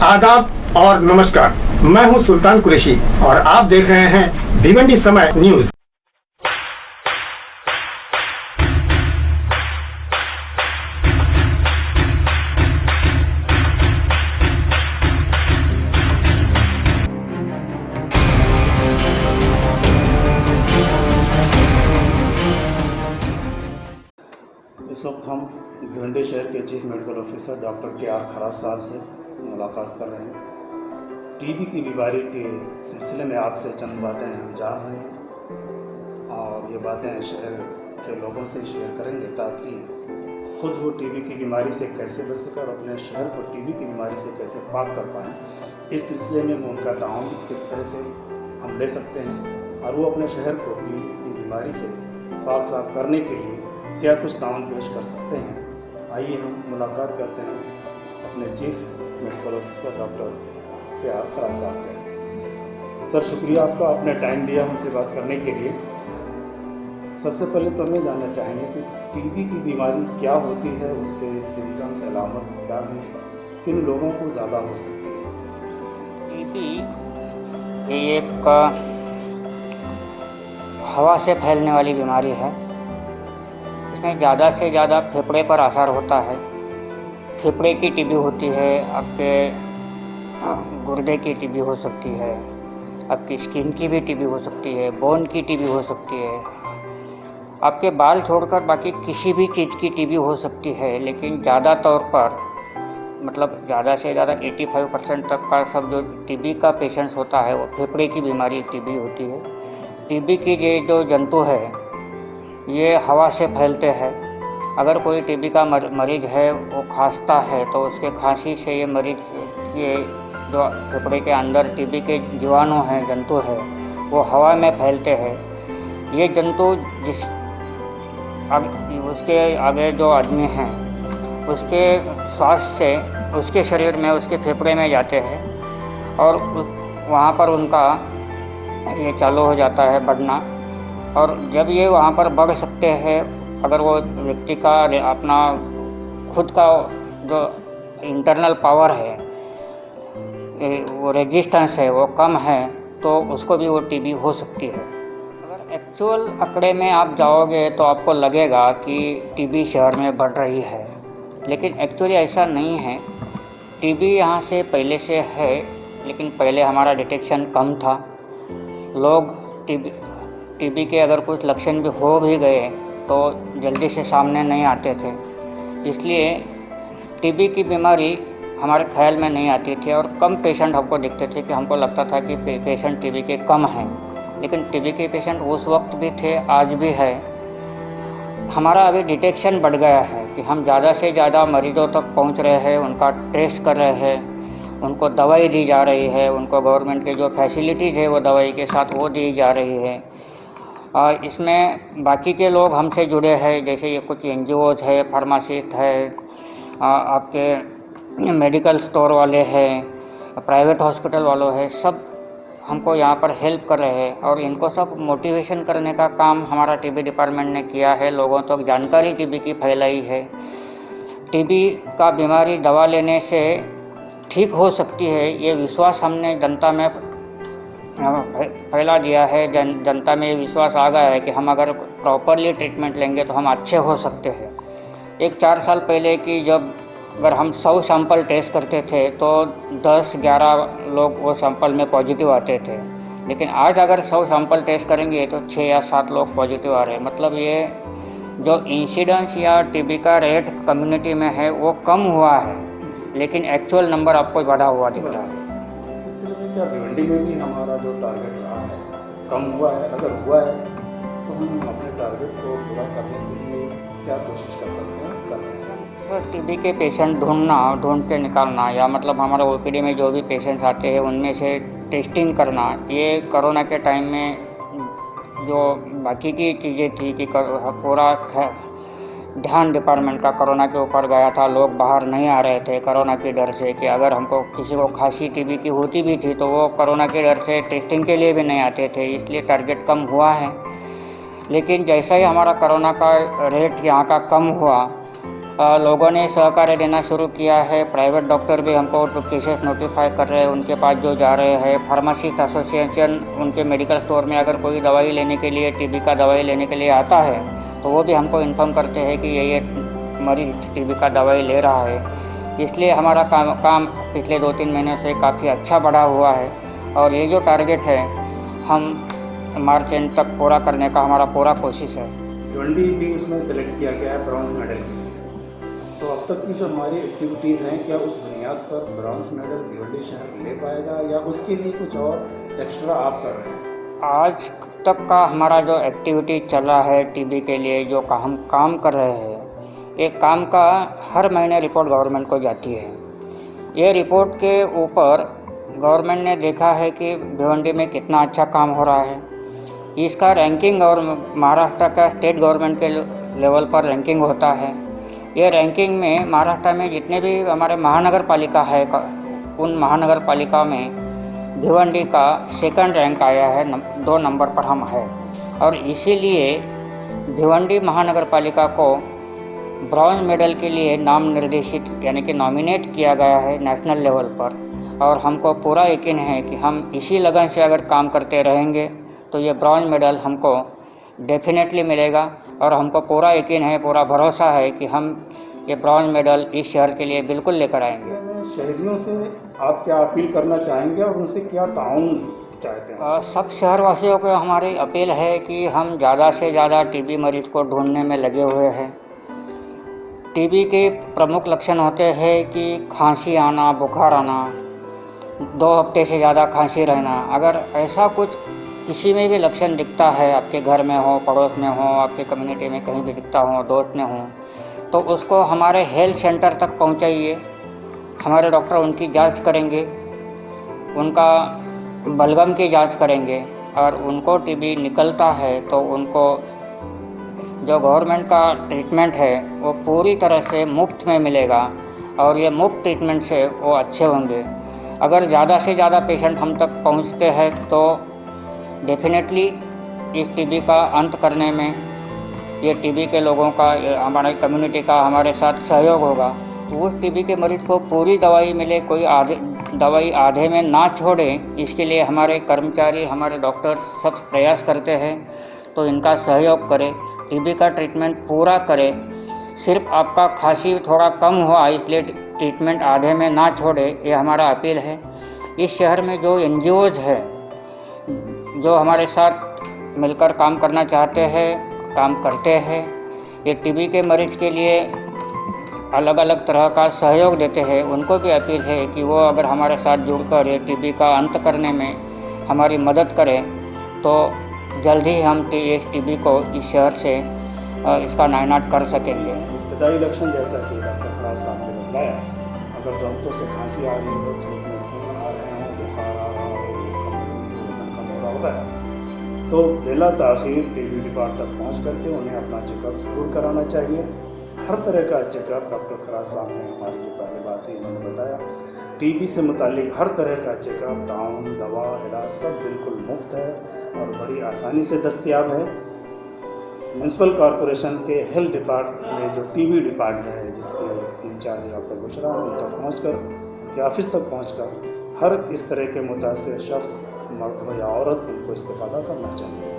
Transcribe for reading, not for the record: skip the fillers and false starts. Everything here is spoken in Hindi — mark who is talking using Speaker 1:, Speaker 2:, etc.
Speaker 1: आदाब और नमस्कार। मैं हूं सुल्तान कुरैशी और आप देख रहे हैं भिवंडी समय न्यूज।
Speaker 2: इस वक्त हम भिवंडी शहर के chief medical officer doctor K R. Kharaj साहब से मुलाकात कर रहे हैं। टीबी की बीमारी के सिलसिले में आपसे चंद बातें हम जान रहे हैं और ये बातें शहर के लोगों से शेयर करेंगे ताकि खुद वो टीबी की बीमारी से कैसे बच सकें और अपने शहर को टीबी की बीमारी से कैसे पाक कर पाएँ। इस सिलसिले में उनका ताउन किस तरह से हम ले सकते हैं और वो अपने शहर को टीबी की बीमारी से पाक साफ करने के लिए क्या कुछ ताउन पेश कर सकते हैं। आइए हम मुलाकात करते हैं अपने chief medical officer doctor K R. Kharaj साहब से। सर, शुक्रिया आपका, आपने टाइम दिया हमसे बात करने के लिए। सबसे पहले तो हम ये जानना चाहेंगे कि टीबी की बीमारी क्या होती है, उसके सिम्टम्स अलामत क्या हैं, किन लोगों को ज़्यादा हो सकती है।
Speaker 3: टीबी ये एक हवा से फैलने वाली बीमारी है। इसमें ज़्यादा से ज़्यादा फेफड़े पर असर होता है। फेफड़े की टीबी होती है, आपके गुर्दे की टीबी हो सकती है, आपकी स्किन की भी टीबी हो सकती है, बोन की टीबी हो सकती है, आपके बाल छोड़कर बाकी किसी भी चीज़ की टीबी हो सकती है। लेकिन ज़्यादा तौर पर मतलब ज़्यादा से ज़्यादा 85% तक का सब जो टीबी का पेशेंट्स होता है वो फेफड़े की बीमारी टीबी होती है। टीबी की ये जो जंतु है ये हवा से फैलते हैं। अगर कोई टीबी का मरीज है वो खांसता है तो उसके खांसी से ये मरीज ये जो फेफड़े के अंदर टीबी के जीवाणु हैं, जंतु है, वो हवा में फैलते हैं। ये जंतु उसके आगे जो आदमी हैं उसके श्वास से उसके शरीर में, उसके फेफड़े में जाते हैं और वहाँ पर उनका ये चालू हो जाता है बढ़ना। और जब ये वहाँ पर बढ़ सकते हैं, अगर वो व्यक्ति का अपना खुद का जो इंटरनल पावर है, वो रेजिस्टेंस है, वो कम है, तो उसको भी वो टीबी हो सकती है। अगर एक्चुअल आंकड़े में आप जाओगे तो आपको लगेगा कि टीबी शहर में बढ़ रही है, लेकिन एक्चुअली ऐसा नहीं है। टीबी यहाँ से पहले से है, लेकिन पहले हमारा डिटेक्शन कम था। लोग टीबी के अगर कुछ लक्षण भी हो भी गए तो जल्दी से सामने नहीं आते थे, इसलिए टीबी की बीमारी हमारे ख्याल में नहीं आती थी और कम पेशेंट हमको दिखते थे कि हमको लगता था कि पेशेंट टीबी के कम हैं। लेकिन टीबी के पेशेंट उस वक्त भी थे, आज भी है। हमारा अभी डिटेक्शन बढ़ गया है कि हम ज़्यादा से ज़्यादा मरीजों तक पहुंच रहे हैं, उनका टेस्ट कर रहे हैं, उनको दवाई दी जा रही है, उनको गवर्नमेंट के जो फैसिलिटीज़ है वो दवाई के साथ वो दी जा रही है। इसमें बाकी के लोग हमसे जुड़े हैं, जैसे ये कुछ NGOs है, फार्मासिस्ट है, आपके मेडिकल स्टोर वाले हैं, प्राइवेट हॉस्पिटल वालों है, सब हमको यहाँ पर हेल्प कर रहे हैं और इनको सब मोटिवेशन करने का काम हमारा टीबी डिपार्टमेंट ने किया है। लोगों तक जानकारी टीबी की फैलाई है। टीबी का बीमारी दवा लेने से ठीक हो सकती है, ये विश्वास हमने जनता में फैला दिया है। जनता में ये विश्वास आ गया है कि हम अगर प्रॉपरली ट्रीटमेंट लेंगे तो हम अच्छे हो सकते हैं। 4 साल पहले की जब अगर हम 100 सैंपल टेस्ट करते थे तो 10-11 लोग वो सैंपल में पॉजिटिव आते थे, लेकिन आज अगर 100 सैंपल टेस्ट करेंगे तो 6 या 7 लोग पॉजिटिव आ रहे हैं। मतलब ये जो इंसिडेंस या टीबी का रेट कम्युनिटी में है वो कम हुआ है, लेकिन एक्चुअल नंबर आपको बढ़ा हुआ दिख रहा है।
Speaker 2: इस सिलसिले में क्या भिवंडी में भी हमारा जो टारगेट रहा है कम हुआ है? अगर हुआ है तो हम अपने टारगेट को पूरा करने के लिए क्या कोशिश कर सकते हैं, कर रहे हैं?
Speaker 3: सर, टीबी के पेशेंट ढूंढ के निकालना, या मतलब हमारा OPD में जो भी पेशेंट्स आते हैं उनमें से टेस्टिंग करना, ये कोरोना के टाइम में जो बाकी की चीज़ें थी कि पूरा ध्यान डिपार्टमेंट का कोरोना के ऊपर गया था। लोग बाहर नहीं आ रहे थे कोरोना के डर से कि अगर हमको किसी को खांसी टीबी की होती भी थी तो वो कोरोना के डर से टेस्टिंग के लिए भी नहीं आते थे, इसलिए टारगेट कम हुआ है। लेकिन जैसा ही हमारा कोरोना का रेट यहाँ का कम हुआ लोगों ने सहकार्य देना शुरू किया है। प्राइवेट डॉक्टर भी हमको केसेस नोटिफाई कर रहे हैं, उनके पास जो जा रहे हैं। फार्मासिस्ट एसोसिएशन उनके मेडिकल स्टोर में अगर कोई दवाई लेने के लिए, टीबी का दवाई लेने के लिए आता है तो वो भी हमको इन्फॉर्म करते हैं कि ये मरीज टीबी का दवाई ले रहा है। इसलिए हमारा काम पिछले 2-3 महीने से काफ़ी अच्छा बढ़ा हुआ है और ये जो टारगेट है हम मार्च एंड तक पूरा करने का हमारा पूरा कोशिश है।
Speaker 2: भिवंडी भी उसमें सेलेक्ट किया गया है ब्रॉन्ज मेडल के लिए। तो अब तक की जो हमारी एक्टिविटीज़ हैं, क्या उस बुनियाद पर ब्रॉन्ज मेडल भिवंडी शहर ले पाएगा या उसके लिए कुछ और एक्स्ट्रा आप कर रहे हैं?
Speaker 3: आज तक का हमारा जो एक्टिविटी चला है टीबी के लिए, जो हम काम कर रहे हैं, एक काम का हर महीने रिपोर्ट गवर्नमेंट को जाती है। ये रिपोर्ट के ऊपर गवर्नमेंट ने देखा है कि भिवंडी में कितना अच्छा काम हो रहा है। इसका रैंकिंग और महाराष्ट्र का स्टेट गवर्नमेंट के लेवल पर रैंकिंग होता है। ये रैंकिंग में महाराष्ट्र में जितने भी हमारे महानगर पालिका है, उन महानगर पालिका में भिवंडी का 2nd रैंक आया है, 2 नंबर पर हम है। और इसीलिए भिवंडी महानगर पालिका को ब्रॉन्ज मेडल के लिए नाम निर्देशित यानी कि नॉमिनेट किया गया है नेशनल लेवल पर। और हमको पूरा यकीन है कि हम इसी लगन से अगर काम करते रहेंगे तो ये ब्रॉन्ज मेडल हमको डेफिनेटली मिलेगा। और हमको पूरा यकीन है, पूरा भरोसा है कि हम ये ब्रॉन्ज मेडल इस शहर के लिए बिल्कुल लेकर आएंगे।
Speaker 2: शहरियों से आप क्या अपील करना चाहेंगे और उनसे क्या ताउन चाहते हैं?
Speaker 3: सब शहरवासियों को हमारी अपील है कि हम ज़्यादा से ज़्यादा टीबी मरीज को ढूंढने में लगे हुए हैं। टीबी के प्रमुख लक्षण होते हैं कि खांसी आना, बुखार आना, 2 हफ्ते से ज़्यादा खांसी रहना। अगर ऐसा कुछ किसी में भी लक्षण दिखता है, आपके घर में हो, पड़ोस में हो, आपके कम्युनिटी में कहीं भी दिखता हो, दोस्त में हो, तो उसको हमारे हेल्थ सेंटर तक पहुंचाइए। हमारे डॉक्टर उनकी जांच करेंगे, उनका बलगम की जांच करेंगे और उनको टीबी निकलता है तो उनको जो गवर्नमेंट का ट्रीटमेंट है वो पूरी तरह से मुफ्त में मिलेगा और ये मुफ्त ट्रीटमेंट से वो अच्छे होंगे। अगर ज़्यादा से ज़्यादा पेशेंट हम तक पहुंचते हैं तो डेफिनेटली इस टीबी का अंत करने में ये टीबी के लोगों का, हमारे कम्युनिटी का हमारे साथ सहयोग होगा। तो उस टीबी के मरीज को पूरी दवाई मिले, कोई दवाई आधे में ना छोड़े, इसके लिए हमारे कर्मचारी, हमारे डॉक्टर सब प्रयास करते हैं। तो इनका सहयोग करें, टीबी का ट्रीटमेंट पूरा करें। सिर्फ आपका खांसी थोड़ा कम हुआ इसलिए ट्रीटमेंट आधे में ना छोड़े, ये हमारा अपील है। इस शहर में जो NGOs है जो हमारे साथ मिलकर काम करना चाहते हैं, काम करते हैं, ये टीबी के मरीज के लिए अलग अलग तरह का सहयोग देते हैं, उनको भी अपील है कि वो अगर हमारे साथ जुड़कर ये टीबी का अंत करने में हमारी मदद करें तो जल्द ही हम इस टीबी को इस शहर से इसका नायनाट कर सकेंगे।
Speaker 2: इब्तदाई लक्षण जैसा कि डॉक्टर खराज साहब ने बताया, अगर दर्दों से खांसी आ रही हो, धूप में खून आ रहे हों, बुखार आ रहा हो, वजन कम हो रहा होता है, तो बिला ताख़ीर टीबी डिपार्ट तक पहुँच करके उन्हें अपना चेकअप ज़रूर कराना चाहिए। हर तरह का चेकअप, डॉक्टर खराज साहब ने हमारी जो पहले बात थी उन्होंने बताया, टीबी से मुतालिक हर तरह का चेकअप, ताउन, दवा, इलाज सब बिल्कुल मुफ्त है और बड़ी आसानी से दस्तयाब है। म्यूनसिपल कॉरपोरेशन के हेल्थ डिपार्टमेंट में जो टीबी डिपार्टमेंट है जिसके इंचार्ज डॉक्टर बुशरा, उन तक पहुँचकर, उनके ऑफिस तक पहुँचकर हर इस तरह के मुतासिर शख्स, मर्द हो या औरत, उनको इस्तेफ़ादा करना चाहिए।